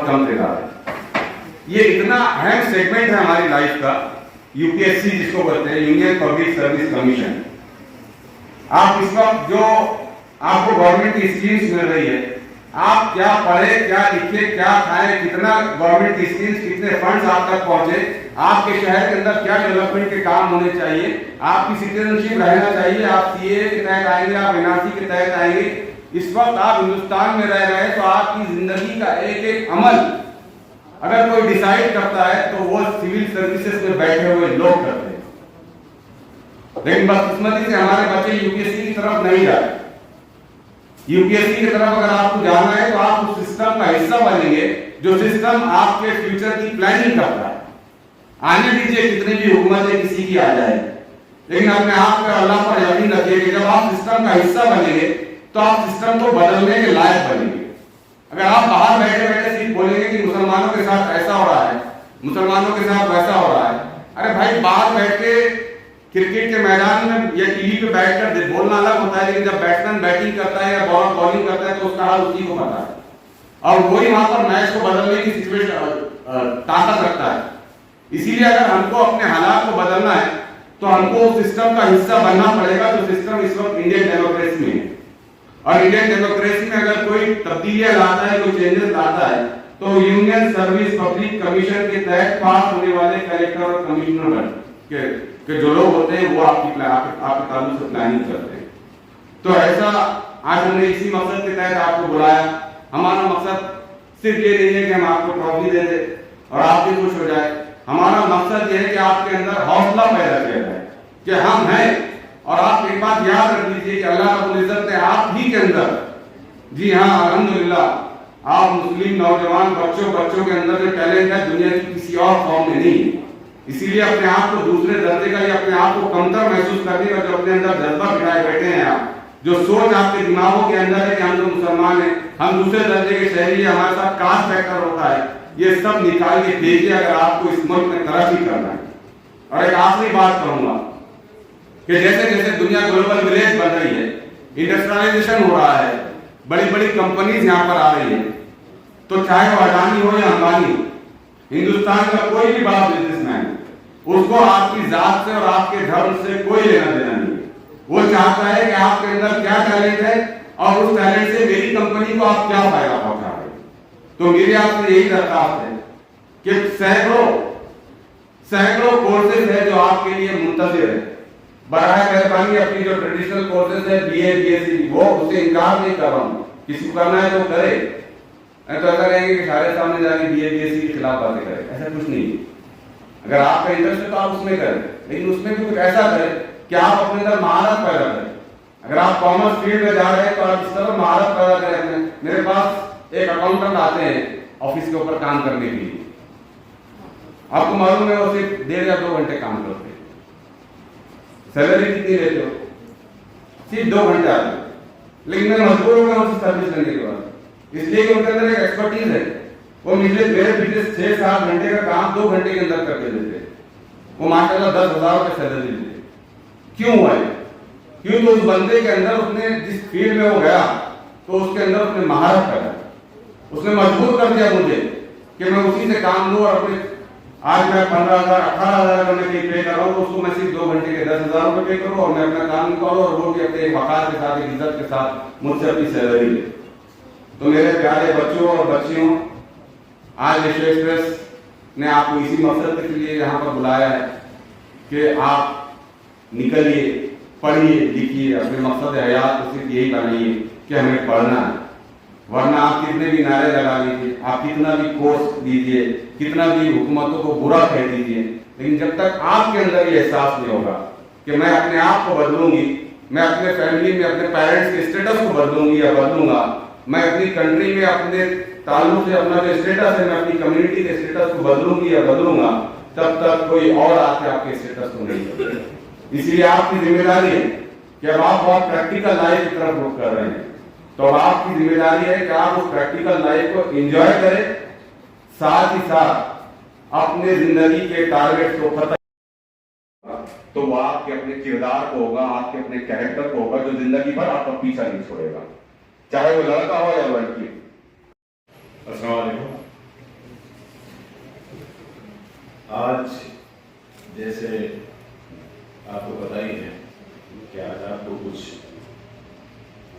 बहुत कम तैयार है। ये इतना अहम सेगमेंट है हमारी लाइफ का, यूपीएससी जिसको कहते हैं, यूनियन पब्लिक सर्विस कमीशन। आप इस वक्त जो आपको गवर्नमेंट की स्कीम्स मिल रही है, आप क्या पढ़े, क्या लिखे, क्या खाएं, कितना गवर्नमेंट की स्कीम्स, कितने फंड्स आप तक पहुंचे, आपके शहर के अंदर क्या डेवलपमेंट के काम होने चाहिए, आपकी सिटीजनशिप रहना चाहिए, आप सीए के तहत आएंगे, आप एनआरसी के तहत आएंगे। इस वक्त आप हिंदुस्तान में रह रहे हैं तो आपकी जिंदगी का एक एक अमल अगर कोई डिसाइड करता है तो वो सिविल सर्विसेज में बैठे हुए लोग करते हैं। लेकिन बदकिस्मती से हमारे बच्चे यूपीएससी की तरफ नहीं जाते। यूपीएससी की तरफ अगर आपको जाना है तो आप उस सिस्टम का हिस्सा बनेंगे जो सिस्टम आपके फ्यूचर की प्लानिंग करता है। आने दीजिए कितनी भी हुकूमतें किसी की आ जाए, लेकिन अपने आप पर अल्लाह पर यकीन रखिए कि जब आप सिस्टम का हिस्सा बनेंगे तो आप सिस्टम को बदलने के लायक बनेंगे। अगर आप बाहर बैठे बैठे सिर्फ बोलेंगे कि मुसलमानों के साथ ऐसा हो रहा है, मुसलमानों के साथ वैसा हो रहा है, अरे भाई बाहर बैठ के क्रिकेट के मैदान में या टीवी पे बैठकर बोलना अलग होता है, लेकिन जब बैट्समैन बैटिंग करता है या बॉलर बॉलिंग करता है तो उसका हाल उसी को पता है और वही वहां पर मैच को बदलने की सिचुएशन ताकत रखता है। इसीलिए अगर हमको अपने हालात को बदलना है तो हमको सिस्टम का हिस्सा बनना पड़ेगा। जो सिस्टम इस वक्त इंडियन डेमोक्रेसी में है, और इंडियन डेमोक्रेसी में अगर कोई तब्दीलियां लाता है, कोई चेंजेस लाता है तो यूनियन सर्विस पब्लिक कमीशन के तहत पास होने वाले कलेक्टर और कमिश्नर के जो लोग होते हैं वो आपके ताल्लुक से प्लानिंग करते हैं। तो ऐसा आज हमने इसी मकसद के तहत आपको बुलाया। हमारा मकसद सिर्फ ये नहीं है कि हम आपको ट्रॉफी दे दें और आप भी खुश हो जाए। हमारा मकसद ये है कि आपके अंदर हौसला पैदा किया जाए कि हम हैं। और आप एक बात याद रख लीजिए कि अल्लाह रब्बुल इज्जत ने आप ही के अंदर, जी हाँ अल्हम्दुलिल्लाह, आप मुस्लिम नौजवान बच्चों के अंदर जो टैलेंट है दुनिया की किसी और कौम में नहीं है। इसीलिए अपने आप को दूसरे दर्जे का या अपने आप को कमतर महसूस करने का जो अपने अंदर जज्बा गिराए बैठे हैं आप, जो सोच आपके दिमागों के अंदर है कि हम तो मुसलमान हैं, हम दूसरे दर्जे के शहरी, हमारे साथ कास्ट फैक्टर होता है, ये सब निकाल के देखिए अगर आपको इस मुल्क में तरक्की करना है। और एक आखिरी बात कहूंगा कि जैसे जैसे दुनिया ग्लोबल विलेज बन रही है, इंडस्ट्रियलाइजेशन हो रहा है, बड़ी बड़ी कंपनीज यहाँ पर आ रही है, तो चाहे वो अडानी हो या अंबानी हो, हिंदुस्तान का कोई भी बड़ा बिजनेसमैन उसको आपकी जात से और आपके धर्म से कोई लेना देना नहीं है। वो चाहता है कि आपके अंदर क्या टैलेंट है और उस टैलेंट से मेरी कंपनी को आप क्या फायदा पहुंचा रहे हैं। तो मेरी आपसे यही दरखास्त है कि सैकड़ों कोर्सेज है जो आपके लिए मुंतजिर है। बराए मेहरबानी अपनी जो ट्रेडिशनल कोर्सेज है बीए बीएससी वो उसे इनकार नहीं कर रहा हूँ, किसी को करना है तो करे। तो ऐसा कहेंगे कि सारे सामने जाके बीए बीएससी के खिलाफ बातें करें, ऐसा कुछ नहीं है। अगर आपका इंटरेस्ट है तो आप उसमें करें, लेकिन उसमें भी कुछ ऐसा करें कि आप अपने अंदर महारत पैदा करें। अगर आप कॉमर्स फील्ड में जा रहे हैं तो आप इस तरह महारत पैदा करें। मेरे पास एक अकाउंटेंट आते हैं ऑफिस के ऊपर काम करने के लिए, आपको मालूम है वो सिर्फ 1.5 या 2 घंटे काम करते हैं। सैलरी कितनी लेते हो? सिर्फ 2 घंटे आते हैं, लेकिन मैं मजबूर हो गया उनसे सर्विस लेने के बाद, इसलिए कि उनके अंदर एक एक्सपर्टीज है। वो मेरे पिछले 6-7 घंटे का काम 2 घंटे के अंदर करके देते। वो माशाल्लाह 10,000 रुपए सैलरी देते। क्यों हुआ है? क्यों? तो उस बंदे के अंदर उसने जिस फील्ड में वो गया तो उसके अंदर उसने महारत पैदा, उसने मजबूर कर दिया मुझे कि मैं उसी से काम लूं। और अपने आज मैं 15,000 18,000 का मैं पे कर रहा हूँ, उसको मैं सिर्फ 2 घंटे के 10,000 रुपए पे करूँ और मैं अपना काम निकालूं और वो भी अपने वकार के साथ, इज्जत के साथ मुझसे अपनी सैलरी ले। तो मेरे प्यारे बच्चों और बच्चियों, आज एशिया एक्सप्रेस ने आपको इसी मकसद के लिए यहाँ पर बुलाया है कि आप निकलिए, पढ़िए, लिखिए, अपने मकसद हयात को सिर्फ यही बनाइए कि हमें पढ़ना है। वरना आप कितने भी नारे लगा लीजिए, आप कितना भी कोर्स दीजिए, कितना भी हुकूमतों को बुरा कह दीजिए, लेकिन जब तक आपके अंदर ये एहसास नहीं होगा कि मैं अपने आप को बदलूंगी, मैं अपने फैमिली में अपने पेरेंट्स के स्टेटस को बदलूंगी या बदलूंगा, मैं अपनी कंट्री में अपने ताल्लुक से अपना जो स्टेटस है, मैं अपनी कम्युनिटी के स्टेटस को बदलूंगी या बदलूंगा, तब तक कोई और आके आपके स्टेटस को नहीं बदलेगा। इसलिए आपकी जिम्मेदारी है कि अब आप बहुत प्रैक्टिकल लाइफ की तरफ रुख कर रहे हैं, तो अब आपकी जिम्मेदारी है कि आप उस प्रैक्टिकल लाइफ को एंजॉय करें, साथ ही साथ अपने जिंदगी के टारगेट को खत्म, तो वो आपके अपने किरदार को होगा, आपके अपने कैरेक्टर को होगा जो जिंदगी भर आपका पीछा नहीं छोड़ेगा, चाहे वो लड़का हो या लड़की। अस्सलाम वालेकुम। आज जैसे आपको पता ही है कि आज आपको कुछ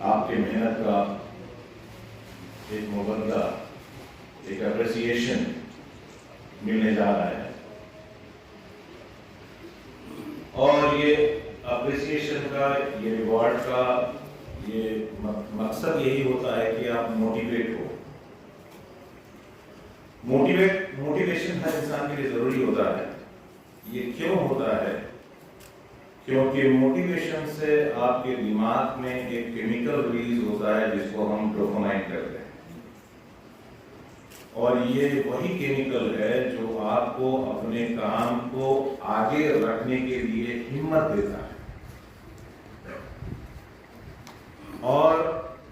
आपके मेहनत का एक मुबदला, एक अप्रिसिएशन मिलने जा रहा है। और ये अप्रिसिएशन का, ये रिवॉर्ड का ये मकसद यही होता है कि आप मोटिवेट हो। मोटिवेशन हर इंसान के लिए जरूरी होता है। ये क्यों होता है? क्योंकि मोटिवेशन से आपके दिमाग में एक केमिकल रिलीज होता है जिसको हम डोपामाइन कहते हैं, और ये वही केमिकल है जो आपको अपने काम को आगे रखने के लिए हिम्मत देता है। और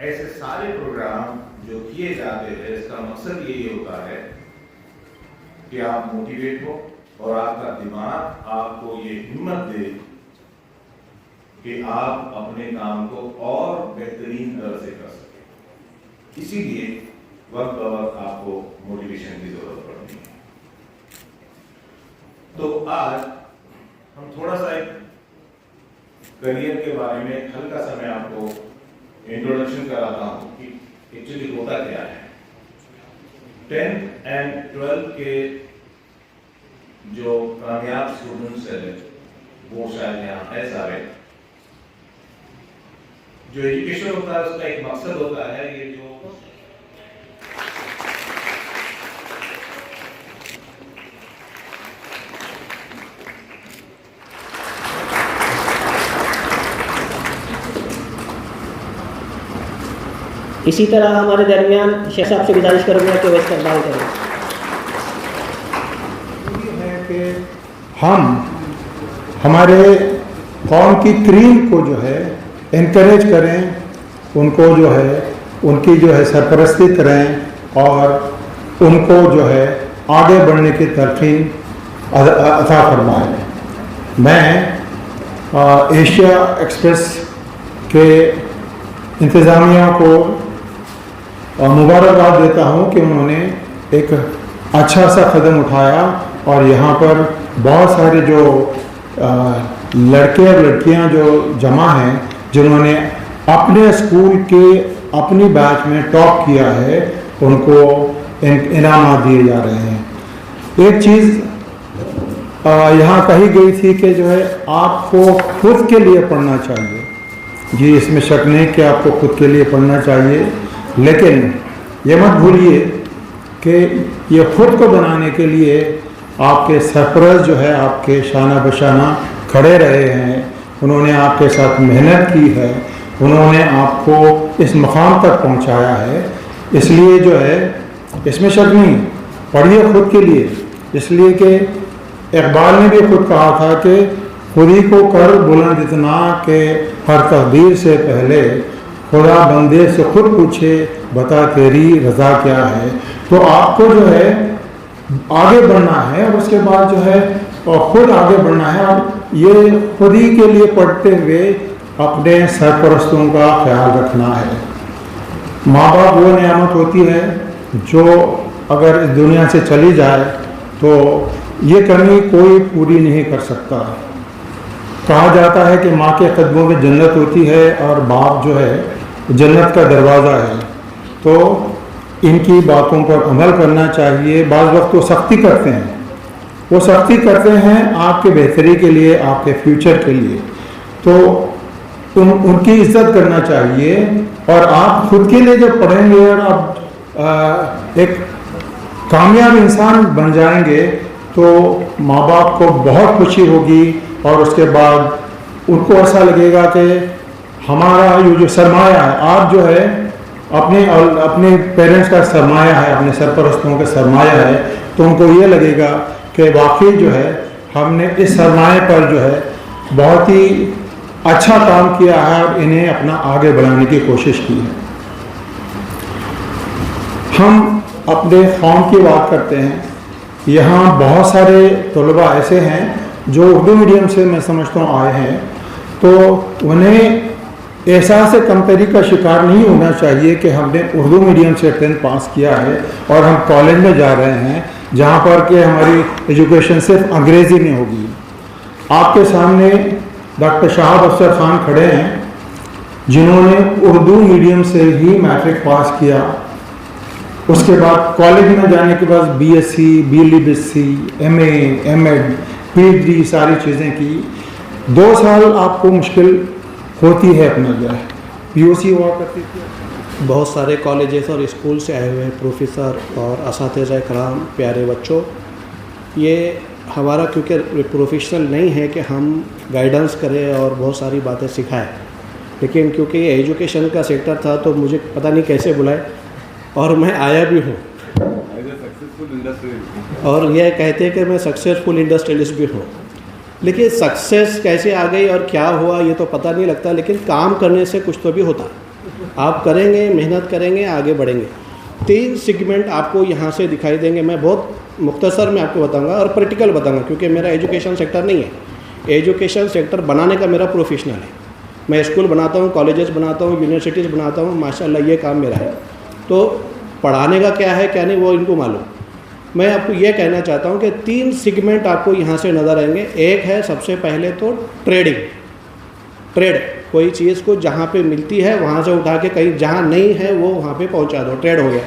ऐसे सारे प्रोग्राम जो किए जाते हैं, इसका मकसद यही होता है कि आप मोटिवेट हो और आपका दिमाग आपको ये हिम्मत दे कि आप अपने काम को और बेहतरीन तरह से कर सकें। इसीलिए वक्त ब वक्त आपको मोटिवेशन की जरूरत पड़ती है। तो आज हम थोड़ा सा एक करियर के बारे में हल्का सा मैं आपको इंट्रोडक्शन कराता हूं कि एक्चुअली होता क्या है। 10th एंड 12th के जो कामयाब स्टूडेंट्स हैं, वो शायद यहाँ है सारे। जो एजुकेशन होता है उसका एक मकसद होता है, ये जो इसी तरह हमारे दरमियान शेख साहब से गुजारिश करूँगा कि वो इस्तेमाल करें। हम हमारे कौम की क्रीम को जो है इनकरेज करें, उनको जो है उनकी जो है सरपरस्ती करें और उनको जो है आगे बढ़ने की तरकीब अता फरमाएं। मैं एशिया एक्सप्रेस के इंतज़ामिया को मुबारकबाद देता हूं कि उन्होंने एक अच्छा सा कदम उठाया और यहाँ पर बहुत सारे जो लड़के और लड़कियाँ जो जमा हैं, जिन्होंने अपने स्कूल के अपनी बैच में टॉप किया है, उनको इनाम दिए जा रहे हैं। एक चीज़ यहाँ कही गई थी कि जो है आपको खुद के लिए पढ़ना चाहिए। जी, इसमें शक नहीं कि आपको खुद के लिए पढ़ना चाहिए, लेकिन ये मत भूलिए कि ये खुद को बनाने के लिए आपके सरपरस्त जो है आपके शाना बशाना खड़े रहे हैं, उन्होंने आपके साथ मेहनत की है, उन्होंने आपको इस मकाम तक पहुंचाया है। इसलिए जो है इसमें शक नहीं, पढ़िए खुद के लिए। इसलिए कि इकबाल ने भी खुद कहा था कि खुद ही को कर बुलंद इतना के हर तकदीर से पहले खुदा बंदे से खुद पूछे बता तेरी रज़ा क्या है। तो आपको जो है आगे बढ़ना है और उसके बाद जो है खुद आगे बढ़ना है, और ये खुद ही के लिए पढ़ते हुए अपने सरपरस्तों का ख्याल रखना है। माँ बाप वो नियामत होती है जो अगर इस दुनिया से चली जाए तो ये कमी कोई पूरी नहीं कर सकता। कहा जाता है कि माँ के कदमों में जन्नत होती है और बाप जो है जन्नत का दरवाज़ा है। तो इनकी बातों पर अमल करना चाहिए। बाज़ वक्त वो सख्ती करते हैं, वो सख्ती करते हैं आपके बेहतरी के लिए, आपके फ्यूचर के लिए। तो उनकी इज्जत करना चाहिए। और आप खुद के लिए जब पढ़ेंगे और आप एक कामयाब इंसान बन जाएंगे तो माँ बाप को बहुत खुशी होगी, और उसके बाद उनको ऐसा लगेगा कि हमारा ये जो सरमाया है, आप जो है अपने पेरेंट्स का सरमाया है, अपने सरपरस्तों का सरमाया है, तो उनको ये लगेगा कि वाकई जो है हमने इस सरमाए पर जो है बहुत ही अच्छा काम किया है और इन्हें अपना आगे बढ़ाने की कोशिश की है। हम अपने कौम की बात करते हैं, यहाँ बहुत सारे तलबा ऐसे हैं जो उर्दू मीडियम से मैं समझता हूँ आए हैं, तो उन्हें एहसास कमतरी का शिकार नहीं होना चाहिए कि हमने उर्दू मीडियम से 10th पास किया है और हम कॉलेज में जा रहे हैं, जहाँ पर कि हमारी एजुकेशन सिर्फ अंग्रेज़ी में होगी। आपके सामने डॉक्टर शाहाब अफसर खान खड़े हैं जिन्होंने उर्दू मीडियम से ही मैट्रिक पास किया। उसके बाद कॉलेज में जाने के बाद बीएससी, बीएलबीएससी, एमए, एमएड, पीएचडी सारी चीज़ें की। 2 साल आपको मुश्किल होती है अपना जो है पीओसी हुआ करती थी। बहुत सारे कॉलेजेस और स्कूल से आए हुए हैं प्रोफेसर और असातिज़ा कराम, प्यारे बच्चों, ये हमारा क्योंकि प्रोफेशनल नहीं है कि हम गाइडेंस करें और बहुत सारी बातें सिखाएं, लेकिन क्योंकि ये एजुकेशन का सेक्टर था तो मुझे पता नहीं कैसे बुलाए और मैं आया भी हूँ। और यह कहते हैं कि मैं सक्सेसफुल इंडस्ट्रियलिस्ट भी हूँ, लेकिन सक्सेस कैसे आ गई और क्या हुआ ये तो पता नहीं लगता, लेकिन काम करने से कुछ तो भी होता है। आप करेंगे, मेहनत करेंगे, आगे बढ़ेंगे। 3 सेगमेंट आपको यहाँ से दिखाई देंगे। मैं बहुत मुख्तसर में आपको बताऊंगा और प्रैक्टिकल बताऊंगा क्योंकि मेरा एजुकेशन सेक्टर नहीं है। एजुकेशन सेक्टर बनाने का मेरा प्रोफेशनल है। मैं स्कूल बनाता हूँ, कॉलेजेस बनाता हूँ, यूनिवर्सिटीज़ बनाता हूँ, माशाल्लाह ये काम मेरा है। तो पढ़ाने का क्या है क्या नहीं वो इनको मालूम। मैं आपको ये कहना चाहता हूँ कि 3 सेगमेंट आपको यहाँ से नज़र आएंगे। एक है सबसे पहले तो ट्रेडिंग, ट्रेड, कोई चीज़ को जहाँ पे मिलती है वहाँ से उठा के कहीं जहाँ नहीं है वो वहाँ पे पहुँचा दो, ट्रेड हो गया।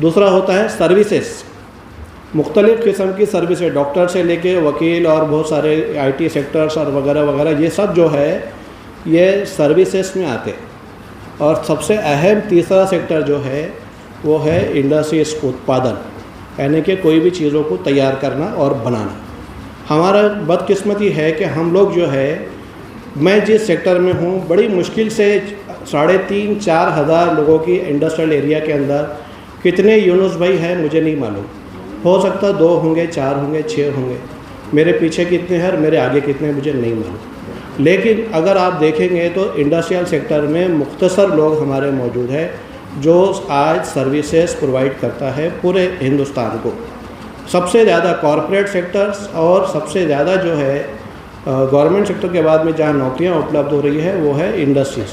दूसरा होता है सर्विसेज, मुख्तलिफ़ किस्म की सर्विसेज, डॉक्टर से लेके वकील और बहुत सारे IT सेक्टर्स और वगैरह वगैरह, ये सब जो है ये सर्विसेज में आते। और सबसे अहम तीसरा सेक्टर जो है वो है इंडस्ट्रीज, उत्पादन, यानी कि कोई भी चीज़ों को तैयार करना और बनाना। हमारा बदकिस्मती है कि हम लोग जो है, मैं जिस सेक्टर में हूँ, बड़ी मुश्किल से 3,500-4 हज़ार लोगों की इंडस्ट्रियल एरिया के अंदर कितने यूनुस भाई हैं मुझे नहीं मालूम। हो सकता 2 होंगे, 4 होंगे, 6 होंगे। मेरे पीछे कितने हैं और मेरे आगे कितने मुझे नहीं मालूम। लेकिन अगर आप देखेंगे तो इंडस्ट्रियल सेक्टर में मुख्तसर लोग हमारे मौजूद हैं जो आज सर्विसेज प्रोवाइड करता है पूरे हिंदुस्तान को। सबसे ज़्यादा कॉरपोरेट सेक्टर्स और सबसे ज़्यादा जो है गवर्नमेंट सेक्टर के बाद में जहाँ नौकरियाँ उपलब्ध हो रही है वो है इंडस्ट्रीज़।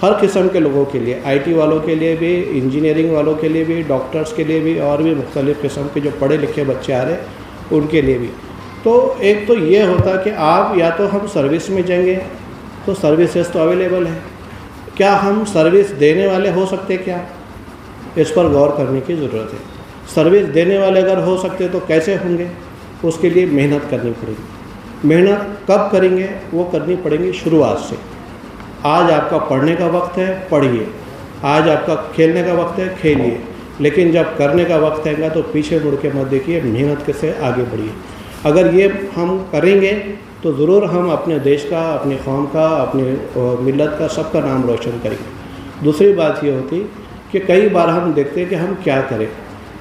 हर किस्म के लोगों के लिए, IT वालों के लिए भी, इंजीनियरिंग वालों के लिए भी, डॉक्टर्स के लिए भी, और भी मुख्तलिफ़ किस्म के जो पढ़े लिखे बच्चे आ रहे हैं उनके लिए भी। तो एक तो ये होता कि आप या तो हम सर्विस में जाएंगे तो सर्विसेज तो अवेलेबल है, क्या हम सर्विस देने वाले हो सकते क्या, इस पर गौर करने की ज़रूरत है। सर्विस देने वाले अगर हो सकते तो कैसे होंगे, उसके लिए मेहनत करनी पड़ेगी। मेहनत कब करेंगे, वो करनी पड़ेगी शुरुआत से। आज आपका पढ़ने का वक्त है, पढ़िए। आज आपका खेलने का वक्त है, खेलिए। लेकिन जब करने का वक्त आएगा तो पीछे मुड़ के मत देखिए, मेहनत से आगे बढ़िए। अगर ये हम करेंगे तो ज़रूर हम अपने देश का, अपनी कौम का, अपनी मिल्लत का, सबका नाम रोशन करेंगे। दूसरी बात ये होती कि कई बार हम देखते हैं कि हम क्या करें।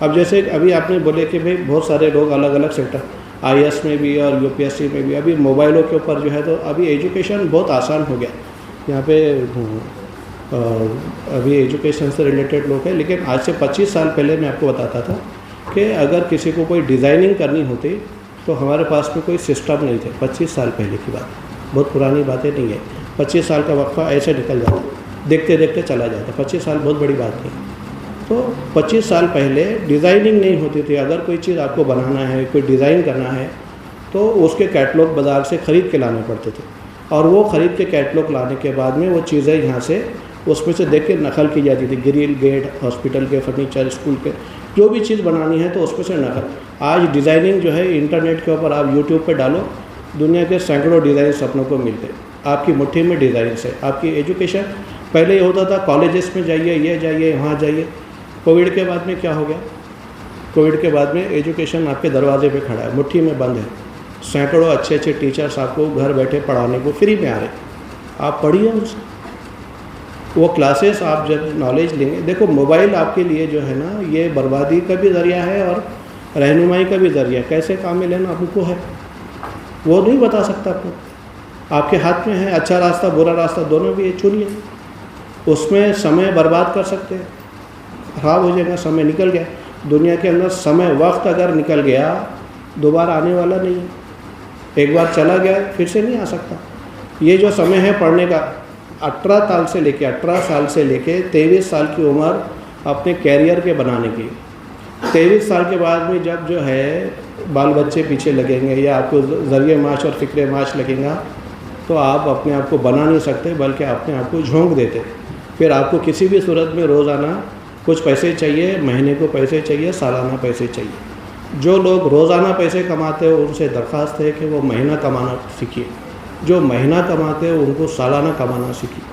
अब जैसे अभी आपने बोले कि भाई बहुत सारे लोग अलग अलग सेक्टर, IAS में भी और UPSC में भी, अभी मोबाइलों के ऊपर जो है तो अभी एजुकेशन बहुत आसान हो गया। यहाँ पे अभी एजुकेशन से रिलेटेड लोग हैं, लेकिन आज से 25 साल पहले मैं आपको बताता था कि अगर किसी को कोई डिज़ाइनिंग करनी होती तो हमारे पास में कोई सिस्टम नहीं थे। 25 साल पहले की बात, बहुत पुरानी बातें नहीं है। 25 साल का वक्फा ऐसे निकल जाता, देखते देखते चला जाता। 25 साल बहुत बड़ी बात नहीं। तो 25 साल पहले डिज़ाइनिंग नहीं होती थी। अगर कोई चीज़ आपको बनाना है, कोई डिज़ाइन करना है तो उसके कैटलॉग बाज़ार से ख़रीद के लाने पड़ते थे, और वो ख़रीद के कैटलॉग लाने के बाद में वो चीज़ें यहाँ से उसमें से देख के नकल की जाती थी। ग्रिल, गेट, हॉस्पिटल के फर्नीचर, स्कूल के जो भी चीज़ बनानी है तो उसमें से नकल। आज डिज़ाइनिंग जो है इंटरनेट के ऊपर आप यूट्यूब पे डालो, दुनिया के सैकड़ों डिज़ाइन अपनों को मिलते हैं। आपकी मुट्ठी में डिज़ाइन है। आपकी एजुकेशन पहले ये होता था कॉलेजेस में जाइए, ये जाइए, वहाँ जाइए। कोविड के बाद में क्या हो गया? कोविड के बाद में एजुकेशन आपके दरवाजे पे खड़ा है, मुट्ठी में बंद है। सैकड़ों अच्छे अच्छे टीचर्स आपको घर बैठे पढ़ाने को फ्री में आ रहे, आप पढ़िए उनसे। वो क्लासेस आप जब नॉलेज लेंगे, देखो मोबाइल आपके लिए जो है ना, ये बर्बादी का भी ज़रिया है और रहनुमाई का भी ज़रिया। कैसे काम में लेना आपको है वो नहीं बता सकता आपको, आपके हाथ में है। अच्छा रास्ता, बुरा रास्ता दोनों भी है, चुनिए। उसमें समय बर्बाद कर सकते हैं, ख़राब हो जाएगा। समय निकल गया दुनिया के अंदर, समय वक्त अगर निकल गया दोबारा आने वाला नहीं है। एक बार चला गया फिर से नहीं आ सकता। ये जो समय है पढ़ने का, 18 साल से लेके 23 साल की उम्र अपने कैरियर के बनाने की, 23 साल के बाद में जब जो है बाल बच्चे पीछे लगेंगे या आपको ज़रिए माश और फ़िक्र माश लगेगा, तो आप अपने आप को बना नहीं सकते, बल्कि अपने आप को झोंक देते। फिर आपको किसी भी सूरत में रोज़ाना कुछ पैसे चाहिए, महीने को पैसे चाहिए, सालाना पैसे चाहिए। जो लोग रोज़ाना पैसे कमाते हैं उनसे दरख्वास्त है कि वो महीना कमाना सीखिए। जो महीना कमाते हैं उनको सालाना कमाना सीखिए।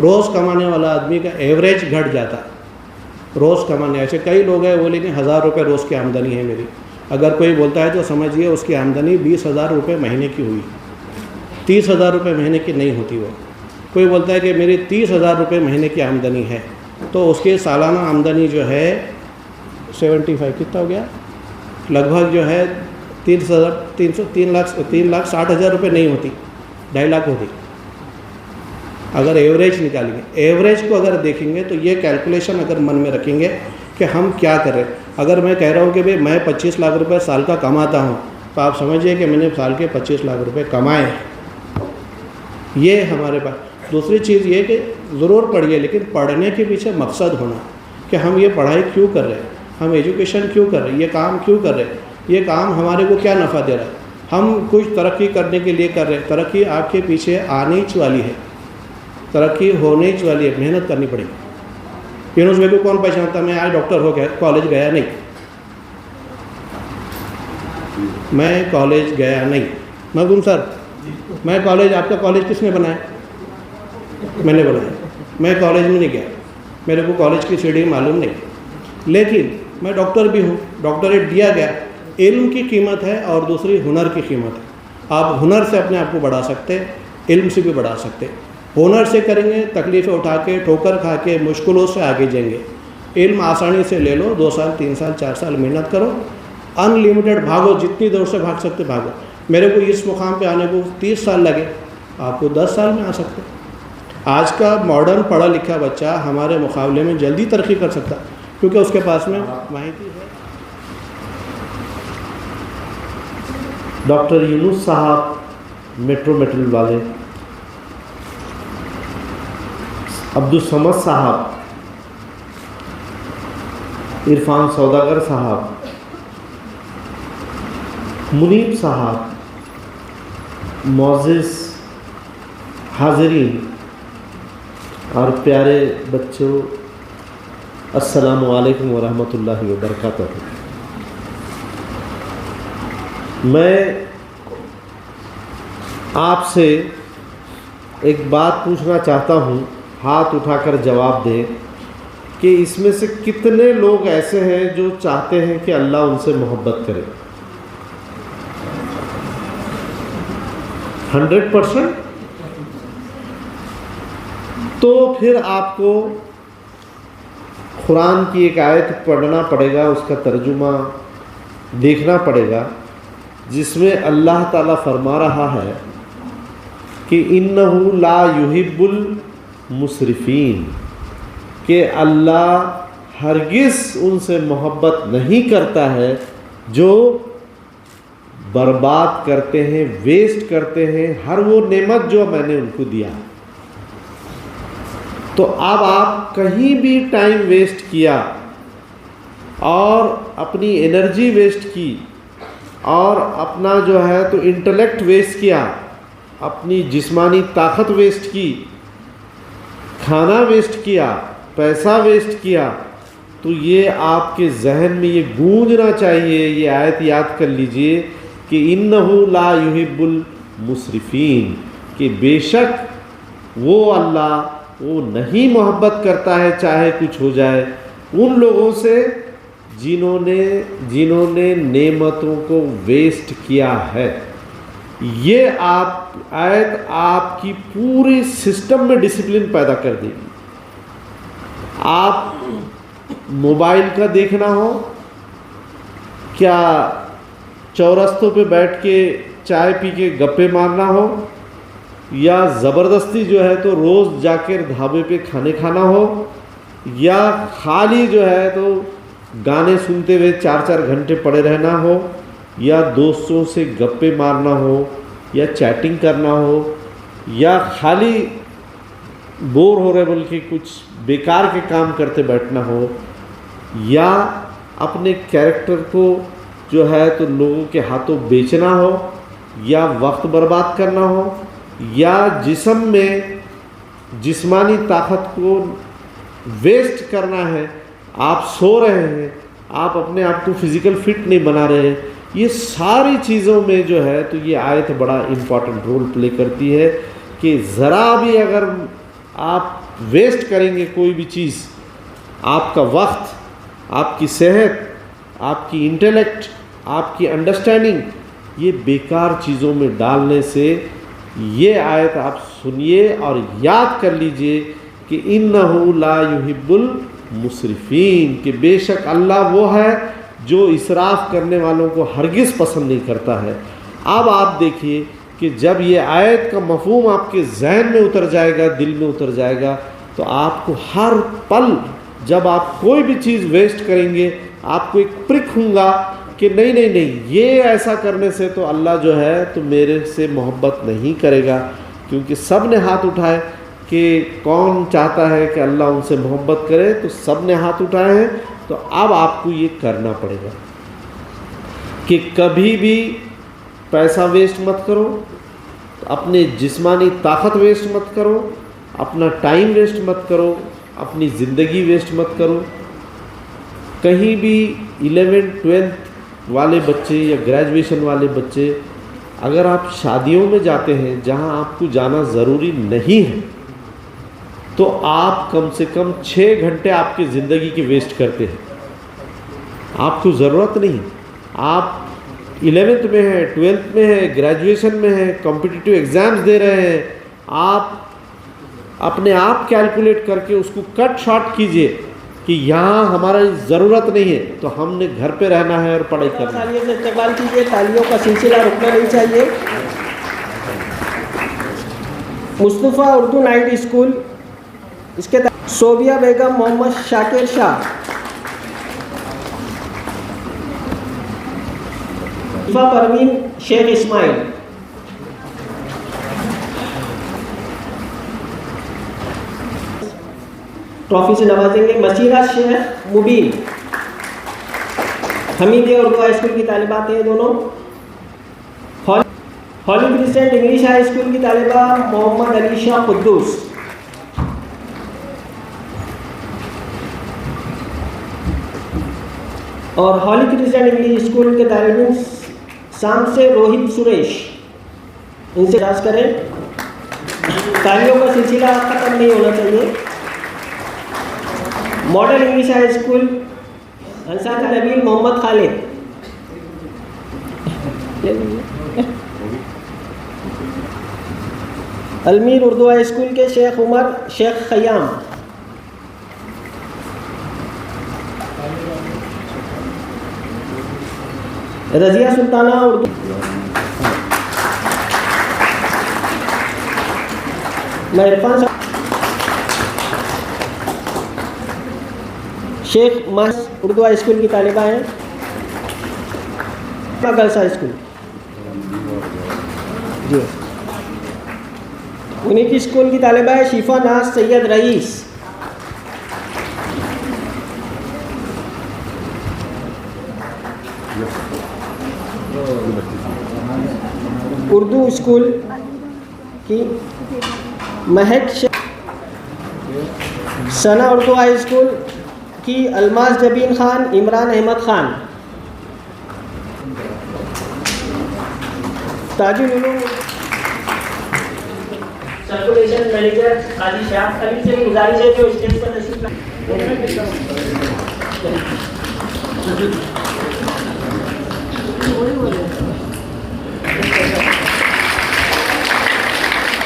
रोज़ कमाने वाला आदमी का एवरेज घट जाता है। रोज़ कमाने ऐसे कई लोग हैं बोले कि 1000 रुपये रोज़ की आमदनी है मेरी। अगर कोई बोलता है तो समझिए उसकी आमदनी 20,000 रुपये महीने की हुई, 30,000 रुपये महीने की नहीं होती। वो कोई बोलता है कि मेरी 30,000 रुपये महीने की आमदनी है, तो उसकी सालाना आमदनी जो है 75 कितना हो गया, लगभग जो है 3,60,000 रुपये नहीं होती, 2.5 लाख होती। अगर एवरेज निकालेंगे, एवरेज को अगर देखेंगे तो ये कैलकुलेशन अगर मन में रखेंगे कि हम क्या कर रहे हैं। अगर मैं कह रहा हूँ कि भाई मैं 25 लाख रुपए साल का कमाता हूँ, तो आप समझिए कि मैंने साल के 25 लाख रुपए कमाए। ये हमारे पास दूसरी चीज़ ये कि ज़रूर पढ़िए, लेकिन पढ़ने के पीछे मकसद होना कि हम ये पढ़ाई क्यों कर रहे हैं, हम एजुकेशन क्यों कर रहे हैं, ये काम क्यों कर रहे हैं, ये काम हमारे को क्या नफ़ा दे रहा है। हम कुछ तरक्की करने के लिए कर रहे हैं, तरक्की आपके पीछे आने ही वाली है, तरक्की होने ही वाली है, मेहनत करनी पड़ेगी। यूनुस भाई को कौन पहचानता, मैं आज डॉक्टर हो गया, कॉलेज गया नहीं, मैं कॉलेज गया नहीं। मखदूम सर, मैं कॉलेज, आपका कॉलेज किसने बनाया? मैंने बनाया। मैं कॉलेज में नहीं गया, मेरे को कॉलेज की सीढ़ी मालूम नहीं, लेकिन मैं डॉक्टर भी हूँ, डॉक्टरेट दिया गया। इल्म की कीमत है और दूसरी हुनर की कीमत है। आप हुनर से अपने आप को बढ़ा सकते, इल्म से भी बढ़ा सकते। हुनर से करेंगे, तकलीफ़ें उठा के, ठोकर खा के, मुश्किलों से आगे जाएंगे। इल्म आसानी से ले लो, 2 साल 3 साल 4 साल मेहनत करो, अनलिमिटेड भागो, जितनी देर से भाग सकते भागो। मेरे को इस मुकाम पे आने को 30 साल लगे, आपको 10 साल में आ सकते। आज का मॉडर्न पढ़ा लिखा बच्चा हमारे मुकाबले में जल्दी तरक्की कर सकता, क्योंकि उसके पास में माहिती है। डॉक्टर यूनुस साहब मेट्रो मेटल वाले, अब्दुल समद साहब, इरफान सौदागर साहब, मुनीब साहब, मोज़िज़ हाज़रीन और प्यारे बच्चों, अस्सलामु अलैकुम व रहमतुल्लाहि व बरकातहू। मैं आपसे एक बात पूछना चाहता हूँ, हाथ उठाकर जवाब दें कि इसमें से कितने लोग ऐसे हैं जो चाहते हैं कि अल्लाह उनसे मोहब्बत करे? 100%? तो फिर आपको कुरान की एक आयत पढ़ना पड़ेगा, उसका तर्जुमा देखना पड़ेगा, जिसमें अल्लाह ताला फरमा रहा है कि इन्नहु ला युहिब्बुल मुसरिफीन, कि अल्लाह हरगिज़ उनसे मोहब्बत नहीं करता है जो बर्बाद करते हैं, वेस्ट करते हैं हर वो नेमत जो मैंने उनको दिया। तो अब आप कहीं भी टाइम वेस्ट किया और अपनी एनर्जी वेस्ट की और अपना जो है तो इंटेलेक्ट वेस्ट किया, अपनी जिस्मानी ताकत वेस्ट की, खाना वेस्ट किया, पैसा वेस्ट किया, तो ये आपके जहन में ये गूंजना चाहिए, ये आयत याद कर लीजिए कि इन्नहु ला युहिब्बुल मुसरिफीन, कि बेशक वो अल्लाह वो नहीं मोहब्बत करता है चाहे कुछ हो जाए उन लोगों से जिन्होंने नेमतों को वेस्ट किया है। ये आप आयत आपकी पूरी सिस्टम में डिसिप्लिन पैदा कर देगी। आप मोबाइल का देखना हो, क्या चौरस्तों पे बैठ के चाय पी के गप्पे मारना हो, या ज़बरदस्ती जो है तो रोज़ जाकर ढाबे पे खाने खाना हो, या खाली जो है तो गाने सुनते हुए 4-4 घंटे पड़े रहना हो, या दोस्तों से गप्पे मारना हो, या चैटिंग करना हो, या खाली बोर हो रहे बल्कि कुछ बेकार के काम करते बैठना हो, या अपने कैरेक्टर को जो है तो लोगों के हाथों बेचना हो, या वक्त बर्बाद करना हो, या जिस्म में जिस्मानी ताकत को वेस्ट करना है। आप सो रहे हैं, आप अपने आप को फिज़िकल फिट नहीं बना रहे हैं, ये सारी चीज़ों में जो है तो ये आयत बड़ा इम्पॉर्टेंट रोल प्ले करती है कि ज़रा भी अगर आप वेस्ट करेंगे कोई भी चीज़, आपका वक्त, आपकी सेहत, आपकी इंटेलेक्ट, आपकी अंडरस्टैंडिंग, ये बेकार चीज़ों में डालने से ये आयत आप सुनिए और याद कर लीजिए कि इन्नहु ला युहिब्बुल मुसरिफीन, कि बेशक अल्लाह वो है जो इसराफ करने वालों को हरगिज़ पसंद नहीं करता है। अब आप देखिए कि जब ये आयत का मफहूम आपके जहन में उतर जाएगा, दिल में उतर जाएगा, तो आपको हर पल जब आप कोई भी चीज़ वेस्ट करेंगे, आपको एक प्रिक होगा कि नहीं नहीं नहीं, ये ऐसा करने से तो अल्लाह जो है तो मेरे से मोहब्बत नहीं करेगा। क्योंकि सब ने हाथ उठाए कि कौन चाहता है कि अल्लाह उनसे मोहब्बत करे, तो सब ने हाथ उठाए हैं। तो अब आपको ये करना पड़ेगा कि कभी भी पैसा वेस्ट मत करो, अपने जिस्मानी ताकत वेस्ट मत करो, अपना टाइम वेस्ट मत करो, अपनी ज़िंदगी वेस्ट मत करो। कहीं भी 11th-12th वाले बच्चे या ग्रेजुएशन वाले बच्चे, अगर आप शादियों में जाते हैं जहां आपको जाना ज़रूरी नहीं है, तो आप कम से कम 6 घंटे आपकी ज़िंदगी के वेस्ट करते हैं। आपको ज़रूरत नहीं, आप 11th में हैं, 12th में हैं, ग्रेजुएशन में हैं, कॉम्पिटिटिव एग्ज़ाम्स दे रहे हैं, आप अपने आप कैलकुलेट करके उसको कट शॉर्ट कीजिए कि यहाँ हमारा ज़रूरत नहीं है, तो हमने घर पे रहना है और पढ़ाई करना है। तालियों से इस्तेमाल कीजिए, तालियों का सिलसिला रुकना नहीं चाहिए। मुस्तफ़ा उर्दू नाइट स्कूल, इसके सोबिया बेगम, मोहम्मद शाकिर शाह, इफ़ा परवीन, शेख इस्माइल, ट्रॉफी से नवाजेंगे। मसीरा शेख मुबीन, हमीदिया उर्दू हाई स्कूल की तालिबात हैं दोनों। हॉली क्रिस्टियन इंग्लिश हाई स्कूल की तालिबा मोहम्मद अलीशा कुद्दूस। और हॉली क्रिस्टियन इंग्लिश स्कूल के तालिब इल्म शाम से रोहित सुरेश, इनसे इजाज़त करें। तालियों का सिलसिला ख़त्म नहीं होना चाहिए। Model English high school Ansar Nabil Mohammed Khalid, Almir Urdu high school के शेख उमर, शेख खयाम, रजिया सुल्ताना उर्दू, मैं इरफान शेख मास उर्दू हाई स्कूल की तालिबा हैं। गर्ल्स हाई स्कूल जी, उन्हीं की स्कूल की तालिबा है शिफा नाज सैयद रईस। उर्दू स्कूल की महक सना उर्दू हाई स्कूल की अलमास जबीन खान, इमरान अहमद खान। ताजुल उलूम सर्कुलेशन मैनेजर काजी शाह, अली से गुजारिश है जो स्टेज पर तशरीफ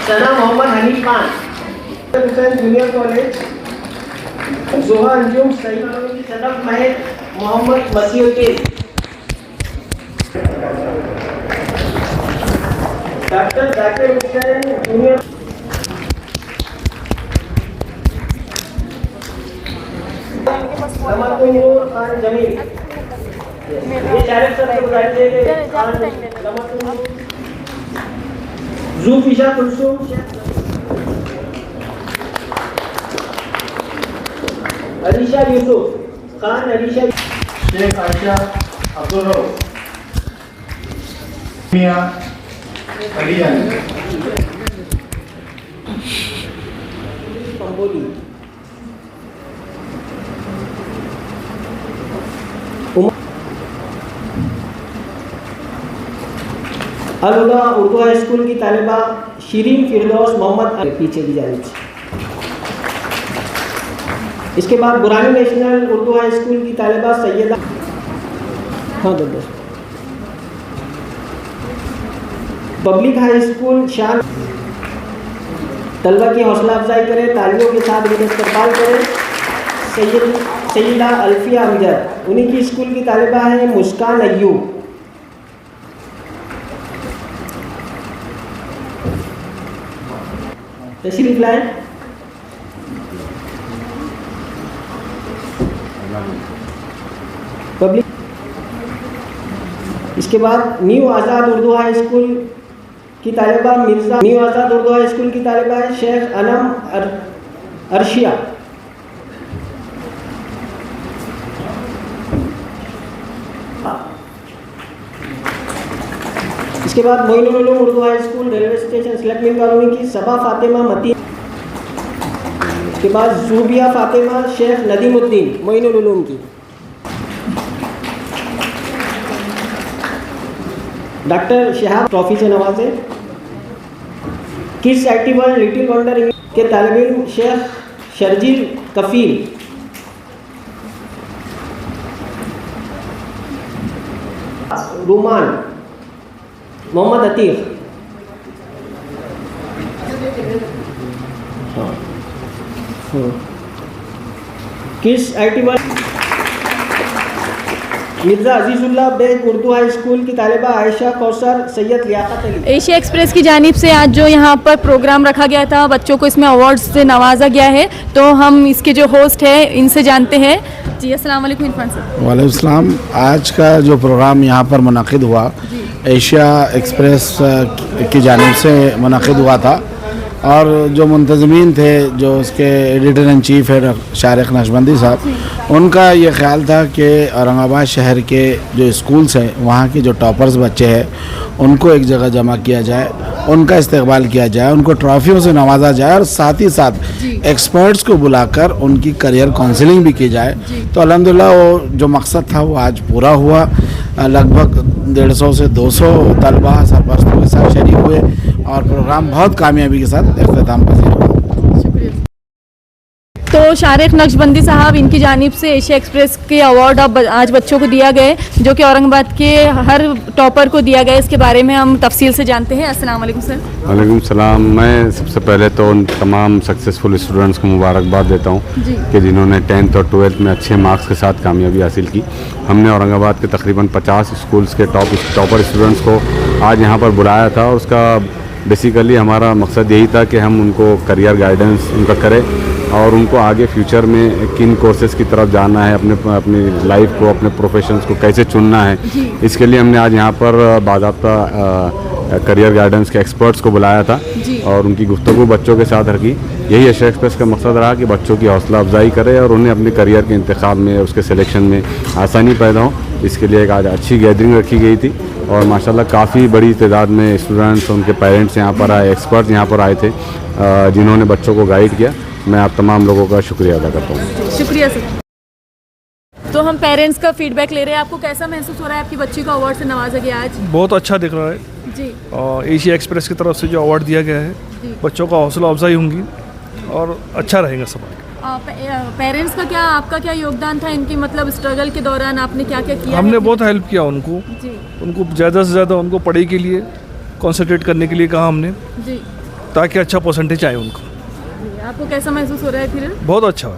सना मोहम्मद हनीफ खान, हुसैन जूनियर कॉलेज, जोहा अंजुम सईद की सनफ महक मोहम्मद मसीहुद्दीन, डॉक्टर जाकिर हुसैन जूनियर, नूर खान जमील, ये चार सब गुजारिश है ज़ुल्फ़िशा कुलसूम, अलीशा यूसुफ खान, अलीशा शेख आयशा अब्दुल रऊफ मियां अलियानी अल-हुदा उर्दू हाई स्कूल की तालिबा शिरीन फिरदौस मोहम्मद पीछे की जानिब से। इसके बाद बुरानी नेशनल उर्दू हाई स्कूल की तालिबा सैयदा पब्लिक हाई स्कूल शान तलबा की हौसला अफजाई करें, तालियों के साथ उनका इस्तकबाल करें। सैयदा अल्फिया अमजद, उन्हीं की स्कूल की तालिबा है मुस्कान अय्यूब। तशरीफ लाएं। पब्लिक इसके बाद न्यू आज़ाद उर्दू हाई स्कूल की तालिबा मिर्ज़ा न्यू आज़ाद उर्दू हाई स्कूल की तालिबा है शेख अनम अरशिया। इसके बाद Moinul Uloom Urdu high school railway station slug mill colony की सबा फातिमा मती। इसके बाद जूबिया फातिमा शेख नदीमुद्दीन मोइनुल उलूम की। डॉक्टर शहाब ट्रॉफी से नवाजे। Kids active world little wonder के तालिब इल्म Shaikh Sharjeel Kafeel. Rumaan Mohammed Atiq. Kids active Mirza Azizullah Baig Urdu high school की तालिबा आयशा कौसर सैयद लियाकत अली। एशिया एक्सप्रेस की जानिब से आज जो यहाँ पर प्रोग्राम रखा गया था, बच्चों को इसमें अवार्ड्स से नवाजा गया है, तो हम इसके जो होस्ट हैं इनसे जानते हैं। जी अस्सलाम वालेकुम इरफान साहब। वालेकुम सलाम। आज का जो प्रोग्राम यहाँ पर मुनक़िद हुआ एशिया एक्सप्रेस की जानिब से मुनक़िद हुआ था और जो मुंतज़मीन थे, जो उसके एडिटर इन चीफ है शारिक नक्शबंदी साहब, उनका ये ख्याल था कि औरंगाबाद शहर के जो स्कूल्स हैं वहाँ के जो टॉपर्स बच्चे हैं उनको एक जगह जमा किया जाए, उनका इस्तकबाल किया जाए, उनको ट्रॉफियों से नवाजा जाए और साथ ही साथ एक्सपर्ट्स को बुलाकर उनकी करियर काउंसलिंग भी की जाए। तो अल्हम्दुलिल्लाह वो जो मकसद था वो आज पूरा हुआ। लगभग 150 से 200 तलबा सरपरस्तों के साथ शरीक हुए और प्रोग्राम बहुत कामयाबी के साथ इख्तिताम पजीर हुआ। तो शारिक नक्शबंदी साहब, इनकी जानिब से एशिया एक्सप्रेस के अवार्ड अब आज बच्चों को दिया गए, जो कि औरंगाबाद के हर टॉपर को दिया गया। इसके बारे में हम तफसील से जानते हैं। अस्सलाम वालेकुम सर। वालेकुम सलाम। मैं सबसे पहले तो उन तमाम सक्सेसफुल स्टूडेंट्स को मुबारकबाद देता हूँ कि जिन्होंने 10th और 12th में अच्छे मार्क्स के साथ कामयाबी हासिल की। हमने औरंगाबाद के तकरीबन 50 स्कूल्स के टॉपर स्टूडेंट्स को आज यहाँ पर बुलाया था और उसका बेसिकली हमारा मकसद यही था कि हम उनको करियर गाइडेंस उनका करें और उनको आगे फ्यूचर में किन कोर्सेज़ की तरफ जाना है, अपनी लाइफ को, अपने प्रोफेशंस को कैसे चुनना है, इसके लिए हमने आज यहाँ पर बाकायदा करियर गाइडेंस के एक्सपर्ट्स को बुलाया था और उनकी गुफ्तगू बच्चों के साथ रखी। यही एशिया एक्सप्रेस का मकसद रहा कि बच्चों की हौसला अफजाई करे और उन्हें अपने करियर के इंतखाब में, उसके सिलेक्शन में आसानी पैदा हो। इसके लिए एक आज अच्छी गैदरिंग रखी गई थी और माशाल्लाह काफ़ी बड़ी तादाद में स्टूडेंट्स, उनके पेरेंट्स यहाँ पर आए, एक्सपर्ट्स यहाँ पर आए थे जिन्होंने बच्चों को गाइड किया। मैं आप तमाम लोगों का शुक्रिया अदा करता हूँ। शुक्रिया सर। तो हम पेरेंट्स का फीडबैक ले रहे हैं। आपको कैसा महसूस हो रहा है आपकी बच्ची को अवार्ड से नवाजा गया आज? बहुत अच्छा दिख रहा है जी। और एशिया एक्सप्रेस की तरफ से जो अवार्ड दिया गया है, बच्चों का हौसला अफजाई होंगी और अच्छा रहेगा सब। पेरेंट्स का क्या, आपका क्या योगदान था इनकी मतलब स्ट्रगल के दौरान? आपने क्या क्या किया? हमने बहुत हेल्प किया उनको जी। उनको ज़्यादा से ज़्यादा उनको पढ़ाई के लिए कॉन्सेंट्रेट करने के लिए कहा हमने जी, ताकि अच्छा परसेंटेज आए उनको। आपको कैसा महसूस हो रहा है फिर? बहुत अच्छा।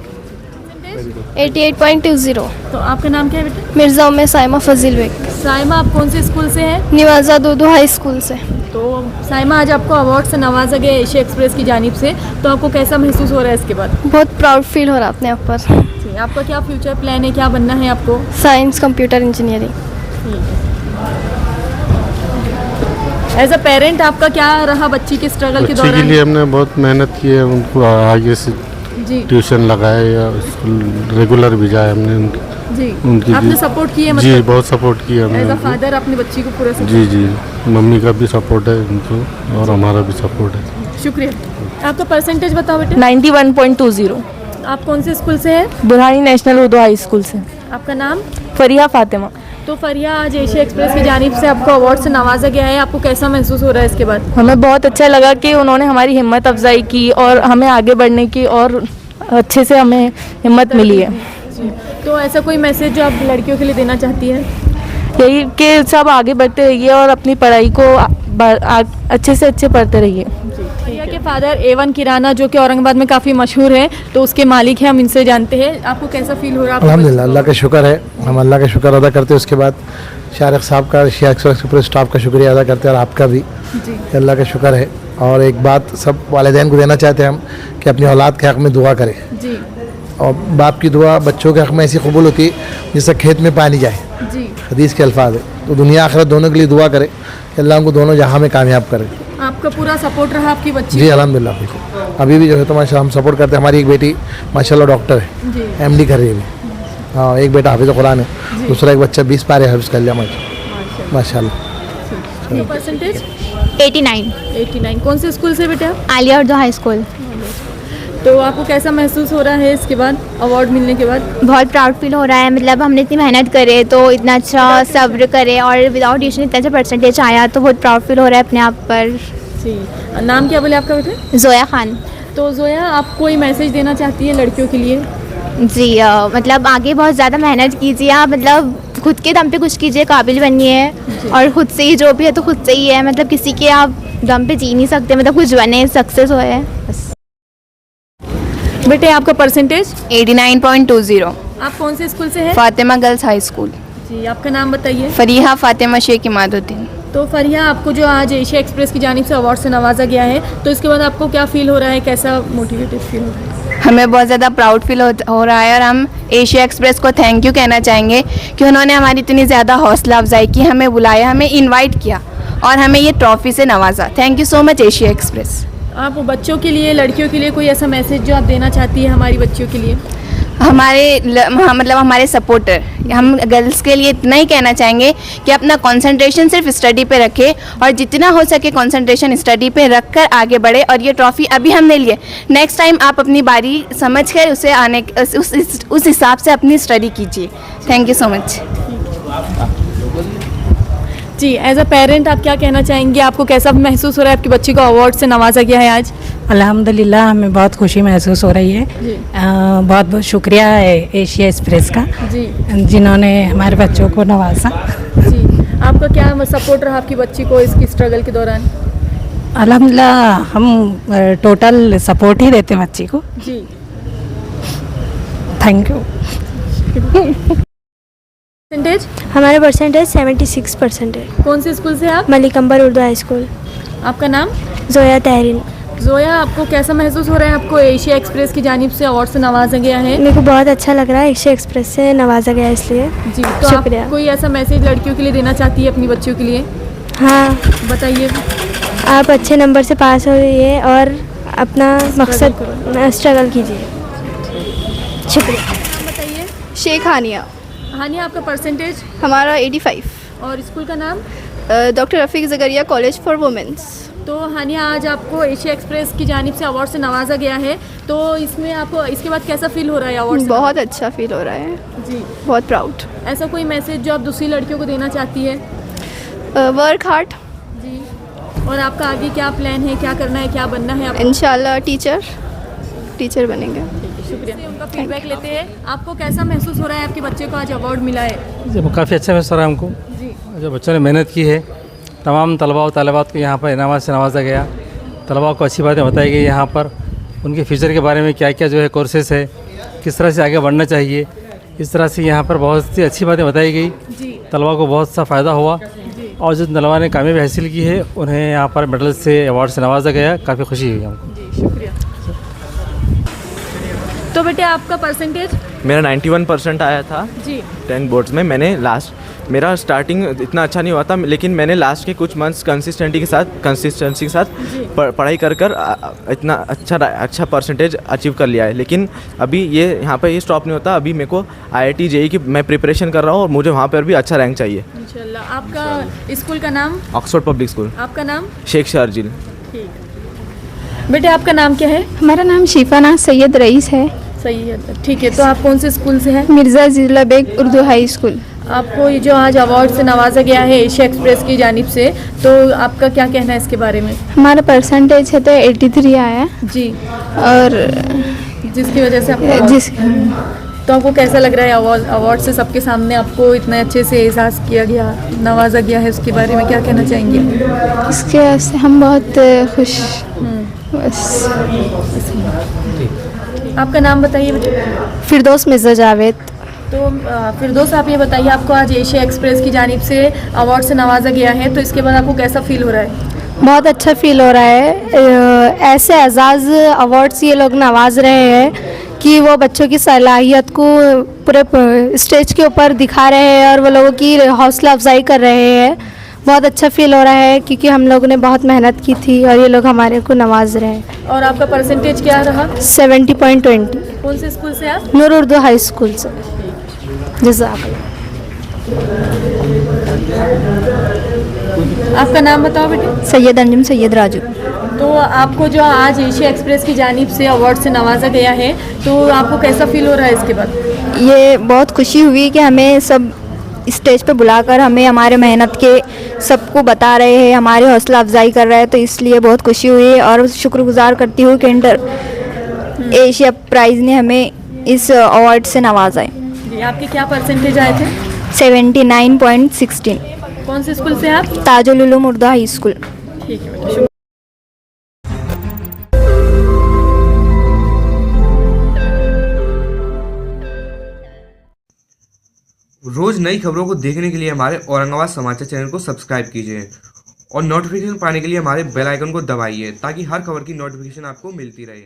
88.20। तो आपका नाम क्या है बेटा? मिर्ज़ा उम्मे साइमा फजील बेग। साइमा, आप कौन से स्कूल से हैं? न्यू आज़ाद उर्दू हाई स्कूल से। तो साइमा, आज आपको अवार्ड से नवाजा गया एशिया एक्सप्रेस की जानिब से, तो आपको कैसा महसूस हो रहा है इसके बाद? बहुत प्राउड फील हो रहा है अपने आप पर। जी, आपका क्या फ्यूचर प्लान है, क्या बनना है आपको? Science computer engineering. As a parent आपका क्या रहा बच्ची के स्ट्रगल के बच्चे दौरान? के लिए हमने बहुत मेहनत की है, उनको आगे से जी ट्यूशन लगाए या स्कूल रेगुलर भी जाए हमने उनके। जी उनकी आपने जी सपोर्ट किया जी मतलब बहुत सपोर्ट किया हमने एज अ उनको। फादर अपनी बच्ची को पूरा support जी जी मम्मी का भी सपोर्ट है उनको और हमारा भी सपोर्ट है। शुक्रिया। आपका परसेंटेज बताओ बेटे। 91.20 आप कौन से स्कूल से हैं? Burhani national Urdu high school से। आपका नाम? फरिया फातिमा। तो फरिया, आज एशिया एक्सप्रेस की जानिब से आपको अवार्ड से नवाजा गया है, आपको कैसा महसूस हो रहा है इसके बाद? हमें बहुत अच्छा लगा कि उन्होंने हमारी हिम्मत अफजाई की और हमें आगे बढ़ने की और अच्छे से हमें हिम्मत मिली है। तो ऐसा कोई मैसेज जो आप लड़कियों के लिए देना चाहती है? यही कि सब आगे बढ़ते रहिए और अपनी पढ़ाई को अच्छे से अच्छे पढ़ते रहिए। फरिया के फादर A1 किराना जो कि औरंगाबाद में काफ़ी मशहूर है, तो उसके मालिक हैं, हम इनसे जानते हैं। आपको कैसा फील हो रहा है? अल्हम्दुलिल्लाह, अल्लाह का शुक्र है, हम अल्लाह का शुक्र अदा करते हैं। उसके बाद शारिक साहब का, एशिया एक्सप्रेस के पूरे स्टाफ का शुक्रिया अदा करते हैं और आपका भी अल्लाह का शुक्र है। और एक बात सब वालिदैन को देना चाहते हैं हम कि अपनी औलाद के हक़ में दुआ करें जी और बाप की दुआ बच्चों के हक़ में ऐसी कबूल होती है जिससे खेत में पानी जाए। जी हदीस के अल्फाज है। तो दुनिया आखिरत दोनों के लिए दुआ करे कि अल्लाह उनको दोनों जहाँ में कामयाब करे। आपका पूरा सपोर्ट रहा आपकी बच्ची जी को? अल्हम्दुलिल्लाह, बिल्कुल। अभी भी जो है तो माशाल्लाह हम सपोर्ट करते हैं। हमारी एक बेटी माशाल्लाह डॉक्टर है, जी MD कर रही है अभी। हाँ, एक बेटा हाफिज़ कुरान है, दूसरा एक बच्चा 20 पारे हाफिज़ कर लिया माशाल्लाह। परसेंटेज? 89। कौन से स्कूल से बेटा? Alia Urdu high school. तो आपको कैसा महसूस हो रहा है इसके बाद, अवार्ड मिलने के बाद? बहुत प्राउड फील हो रहा है, मतलब हमने इतनी मेहनत करे तो इतना अच्छा सब्र करे और विदाउट ट्यूशन इतना अच्छा परसेंटेज आया, तो बहुत प्राउड फील हो रहा है अपने आप पर। जी, नाम क्या बोले आपका बेटा? जोया खान। तो जोया, आप कोई मैसेज देना चाहती है लड़कियों के लिए? जी मतलब आगे बहुत ज़्यादा मेहनत कीजिए आप, मतलब खुद के दम पे कुछ कीजिए, काबिल बनिए और खुद से ही जो भी है तो खुद से ही है, मतलब किसी के आप दम पे जी नहीं सकते, मतलब कुछ बने, सक्सेस होए बस। बेटे आपका परसेंटेज? 89.20। आप कौन से स्कूल से हैं? Fatima girls high school. जी, आपका नाम बताइए। फरीहा फातिमा शेख इमादुद्दीन। तो फरिया, आपको जो आज एशिया एक्सप्रेस की जानिब से अवार्ड से नवाजा गया है, तो इसके बाद आपको क्या फील हो रहा है, कैसा मोटिवेटेड फील हो रहा है? हमें बहुत ज़्यादा प्राउड फील हो रहा है और हम एशिया एक्सप्रेस को थैंक यू कहना चाहेंगे कि उन्होंने हमारी इतनी ज़्यादा हौसला अफजाई की, हमें बुलाया, हमें इनवाइट किया और हमें ये ट्रॉफ़ी से नवाजा। Thank you so much Asia express. आप बच्चों के लिए, लड़कियों के लिए कोई ऐसा मैसेज जो आप देना चाहती है हमारी बच्चियों के लिए? मतलब हमारे सपोर्टर, हम गर्ल्स के लिए इतना ही कहना चाहेंगे कि अपना कंसंट्रेशन सिर्फ स्टडी पे रखें और जितना हो सके कंसंट्रेशन स्टडी पे रखकर आगे बढ़े। और ये ट्रॉफ़ी अभी हमने लिए, नेक्स्ट टाइम आप अपनी बारी समझकर उसे आने उस हिसाब से अपनी स्टडी कीजिए। Thank you so much. जी, एज अ पेरेंट आप क्या कहना चाहेंगे, आपको कैसा महसूस हो रहा है, आपकी बच्ची को अवार्ड से नवाजा गया है आज? अल्हम्दुलिल्लाह, हमें बहुत खुशी महसूस हो रही है। बहुत बहुत शुक्रिया है एशिया एक्सप्रेस का जी, जिन्होंने हमारे बच्चों को नवाजा। जी, आपका क्या सपोर्ट रहा आपकी बच्ची को इसकी स्ट्रगल के दौरान? अल्हम्दुलिल्लाह, हम टोटल सपोर्ट ही देते हैं बच्ची को। जी, थैंक यू। परसेंटेज? हमारा परसेंटेज 76% है। कौन से स्कूल से आप? मलिक अंबर उर्दू हाई स्कूल। आपका नाम? जोया तहरीन। जोया, आपको कैसा महसूस हो रहा है, आपको एशिया एक्सप्रेस की जानिब से अवार्ड से नवाजा गया है? मेरे को बहुत अच्छा लग रहा है, एशिया एक्सप्रेस से नवाजा गया इसलिए। जी, तो शुक्रिया। आप कोई ऐसा मैसेज लड़कियों के लिए देना चाहती है अपनी बच्चियों के लिए? हाँ, बताइए। आप अच्छे नंबर से पास होइए और अपना मकसद स्ट्रगल कीजिए। शुक्रिया। नाम बताइए। शेख हानिया। हानिया, आपका परसेंटेज? हमारा 85। और स्कूल का नाम? Doctor Rafiq Zakaria college for women's. तो हानिया, आज आपको एशिया एक्सप्रेस की जानिब से अवार्ड से नवाजा गया है, तो इसमें आपको इसके बाद कैसा फील हो रहा है अवार्ड से? बहुत अच्छा फील हो रहा है जी, बहुत प्राउड। ऐसा कोई मैसेज जो आप दूसरी लड़कियों को देना चाहती है? Work hard. जी, और आपका आगे क्या प्लान है, क्या करना है, क्या बनना है आपको? इंशाल्लाह टीचर बनेंगे। शुक्रिया। उनका फीडबैक लेते हैं। आपको कैसा महसूस हो रहा है, आपके बच्चे को आज अवार्ड मिला है? काफ़ी अच्छा महसूस हो रहा है हमको। जी, जो बच्चों ने मेहनत की है, तमाम तलबा और तालिबात को यहाँ पर इनामात से नवाजा गया। तलबा को अच्छी बातें बताई गई यहाँ पर, उनके फ्यूचर के बारे में क्या क्या जो है कोर्सेस है, किस तरह से आगे बढ़ना चाहिए, इस तरह से यहाँ पर बहुत सी अच्छी बातें बताई गई। तलबा को बहुत सा फ़ायदा हुआ और जो तलबा ने कामयाबी हासिल की है उन्हें यहाँ पर मेडल से, अवार्ड से नवाजा गया। काफ़ी खुशी हुई हमको। जी, शुक्रिया। तो बेटे आपका परसेंटेज? मेरा 91% आया था जी। 10 बोर्ड्स में। मैंने मेरा स्टार्टिंग इतना अच्छा नहीं हुआ था, लेकिन मैंने लास्ट के कुछ मंथ्स कंसिस्टेंसी के साथ पढ़ाई कर इतना अच्छा परसेंटेज अचीव कर लिया है। लेकिन अभी ये यहाँ पर ये स्टॉप नहीं होता, अभी मेरे को IIT JEE की मैं प्रिपरेशन कर रहा हूँ और मुझे वहाँ पर भी अच्छा रैंक चाहिए। इंशाल्लाह। आपका स्कूल का नाम? Oxford public school. आपका नाम? शेख शारजिल। ठीक। बेटे आपका नाम क्या है? हमारा नाम शिफाना सैयद रईस है। सैयद, ठीक है। तो आप कौन से स्कूल से हैं? मिर्ज़ा ज़िला बेग उर्दू हाई स्कूल। आपको ये जो आज अवार्ड से नवाजा गया है एशिया एक्सप्रेस की जानिब से, तो आपका क्या कहना है इसके बारे में? हमारा परसेंटेज है तो 83 आया जी, और जिसकी वजह से आपको तो आपको कैसा लग रहा है अवार्ड से सबके सामने आपको इतने अच्छे से एहसास किया गया, नवाजा गया है, उसके बारे में क्या कहना चाहेंगे? इसके वास्ते हम बहुत खुश। बस। आपका नाम बताइए बेटा। फिरदौस मिर्ज़ा जावेद। तो फिरदौस आप ये बताइए, आपको आज एशिया एक्सप्रेस की जानिब से अवार्ड से नवाजा गया है, तो इसके बाद आपको कैसा फील हो रहा है? बहुत अच्छा फील हो रहा है। ऐसे एजाज़ अवार्ड से ये लोग नवाज रहे हैं कि वो बच्चों की सलाहियत को पूरे स्टेज के ऊपर दिखा रहे हैं और वो लोगों की हौसला अफजाई कर रहे हैं। बहुत अच्छा फील हो रहा है क्योंकि हम लोगों ने बहुत मेहनत की थी और ये लोग हमारे को नवाज रहे हैं। और आपका परसेंटेज क्या रहा? 70.20। कौन से स्कूल से आप? नूर उर्दू हाई स्कूल से। जज़ाकल्लाह। आपका नाम बताओ बेटे। सैयद अंजुम सैयद राजू। तो आपको जो आज एशिया एक्सप्रेस की जानिब से अवार्ड से नवाजा गया है, तो आपको कैसा फील हो रहा है इसके बाद? ये बहुत खुशी हुई कि हमें सब स्टेज पे बुलाकर हमें हमारे मेहनत के सबको बता रहे हैं, हमारी हौसला अफजाई कर रहे हैं, तो इसलिए बहुत खुशी हुई है और शुक्रगुजार करती हूँ कि एशिया प्राइज़ ने हमें इस अवार्ड से नवाजा है। जी, आपके क्या परसेंटेज आए थे? 79.16। कौन से स्कूल से आप? Tajul Uloom Urdu high school. ठीक है बेटा। रोज नई खबरों को देखने के लिए हमारे औरंगाबाद समाचार चैनल को सब्सक्राइब कीजिए और नोटिफिकेशन पाने के लिए हमारे बेल आइकन को दबाइए ताकि हर खबर की नोटिफिकेशन आपको मिलती रहे।